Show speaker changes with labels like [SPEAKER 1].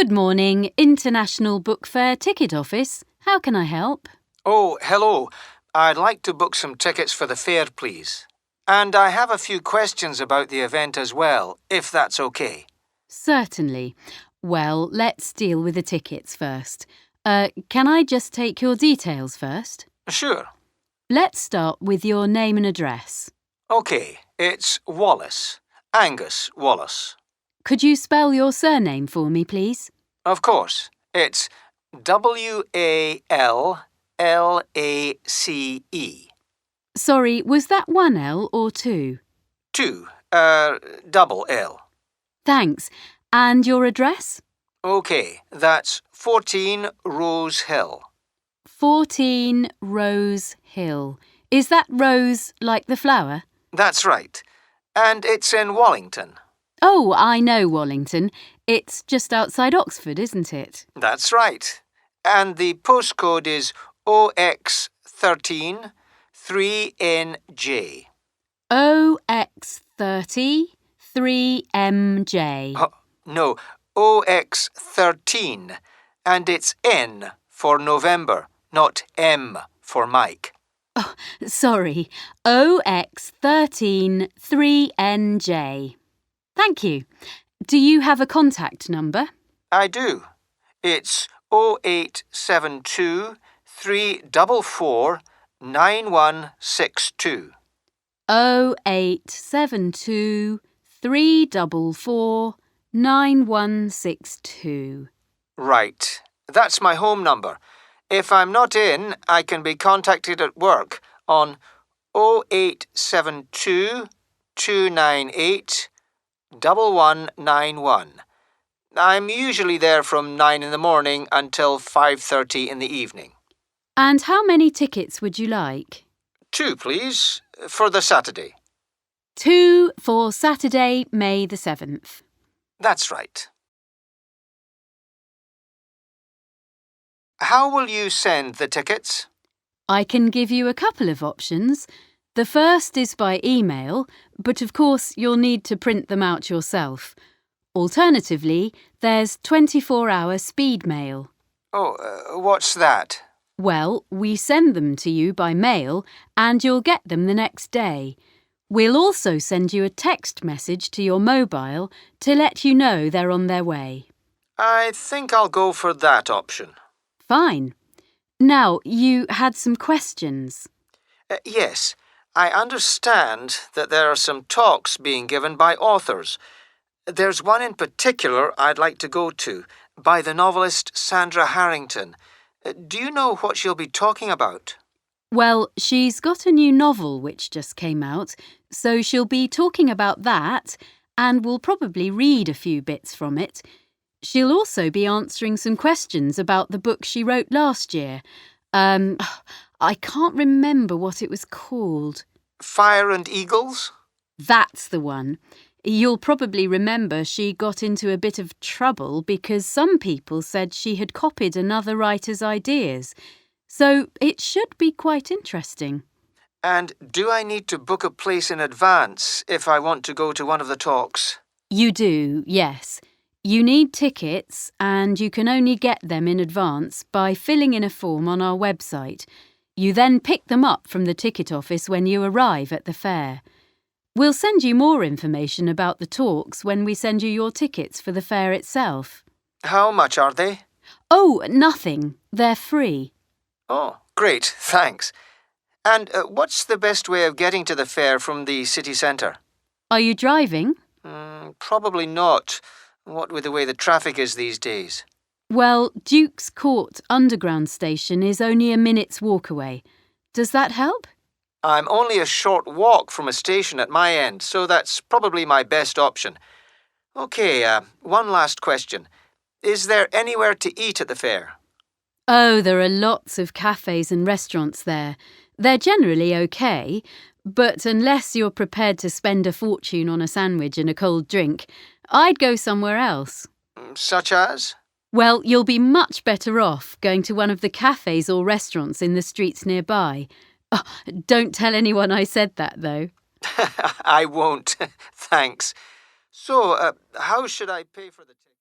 [SPEAKER 1] Good morning, International Book Fair Ticket Office. How can I help?
[SPEAKER 2] Oh, hello. I'd like to book some tickets for the fair, please. And I have a few questions about the event as well, if that's okay.
[SPEAKER 1] Certainly. Well, let's deal with the tickets first. Can I just take your details first?
[SPEAKER 2] Sure.
[SPEAKER 1] Let's start with your name and address.
[SPEAKER 2] Okay, it's Wallace. Angus Wallace.
[SPEAKER 1] Could you spell your surname for me, please?
[SPEAKER 2] Of course. It's Wallace.
[SPEAKER 1] Sorry, was that one L or two?
[SPEAKER 2] Double L.
[SPEAKER 1] Thanks. And your address?
[SPEAKER 2] Okay, that's 14 Rose Hill.
[SPEAKER 1] 14 Rose Hill. Is that rose like the flower?
[SPEAKER 2] That's right. And it's in Wallington.
[SPEAKER 1] Oh, I know Wallington. It's just outside Oxford, isn't it?
[SPEAKER 2] That's right. And the postcode is OX13 3NJ.
[SPEAKER 1] OX30 3MJ.
[SPEAKER 2] Oh, no, OX13. And it's N for November, not M for Mike.
[SPEAKER 1] Oh, sorry. OX13 3NJ. Thank you. Do you have a contact number?
[SPEAKER 2] I do. It's 0872 344 9162.
[SPEAKER 1] 0872 344 9162.
[SPEAKER 2] Right. That's my home number. If I'm not in, I can be contacted at work on 0872 298 1191. I'm usually there from 9 in the morning until 5:30 in the evening.
[SPEAKER 1] And how many tickets would you like?
[SPEAKER 2] 2, please, for the Saturday.
[SPEAKER 1] 2 for Saturday, May the 7th.
[SPEAKER 2] That's right. How will you send the tickets?
[SPEAKER 1] I can give you a couple of options. The first is by email, but of course you'll need to print them out yourself. Alternatively, there's 24-hour speed mail.
[SPEAKER 2] Oh, what's that?
[SPEAKER 1] Well, we send them to you by mail and you'll get them the next day. We'll also send you a text message to your mobile to let you know they're on their way.
[SPEAKER 2] I think I'll go for that option.
[SPEAKER 1] Fine. Now, you had some questions.
[SPEAKER 2] Yes, I understand that there are some talks being given by authors. There's one in particular I'd like to go to, by the novelist Sandra Harrington. Do you know what she'll be talking about?
[SPEAKER 1] Well, she's got a new novel which just came out, so she'll be talking about that, and we'll probably read a few bits from it. She'll also be answering some questions about the book she wrote last year. I can't remember what it was called.
[SPEAKER 2] Fire and Eagles?
[SPEAKER 1] That's the one. You'll probably remember she got into a bit of trouble because some people said she had copied another writer's ideas. So it should be quite interesting.
[SPEAKER 2] And do I need to book a place in advance if I want to go to one of the talks?
[SPEAKER 1] You do, yes. You need tickets and you can only get them in advance by filling in a form on our website. You then pick them up from the ticket office when you arrive at the fair. We'll send you more information about the talks when we send you your tickets for the fair itself.
[SPEAKER 2] How much are they?
[SPEAKER 1] Oh, nothing. They're free.
[SPEAKER 2] Oh, great, thanks. And what's the best way of getting to the fair from the city centre?
[SPEAKER 1] Are you driving?
[SPEAKER 2] Probably not, what with the way the traffic is these days.
[SPEAKER 1] Well, Duke's Court Underground Station is only a minute's walk away. Does that help?
[SPEAKER 2] I'm only a short walk from a station at my end, so that's probably my best option. OK, one last question. Is there anywhere to eat at the fair?
[SPEAKER 1] Oh, there are lots of cafes and restaurants there. They're generally OK, but unless you're prepared to spend a fortune on a sandwich and a cold drink, I'd go somewhere else.
[SPEAKER 2] Such as?
[SPEAKER 1] Well, you'll be much better off going to one of the cafes or restaurants in the streets nearby. Oh, don't tell anyone I said that, though.
[SPEAKER 2] I won't, thanks. So, how should I pay for the ticket?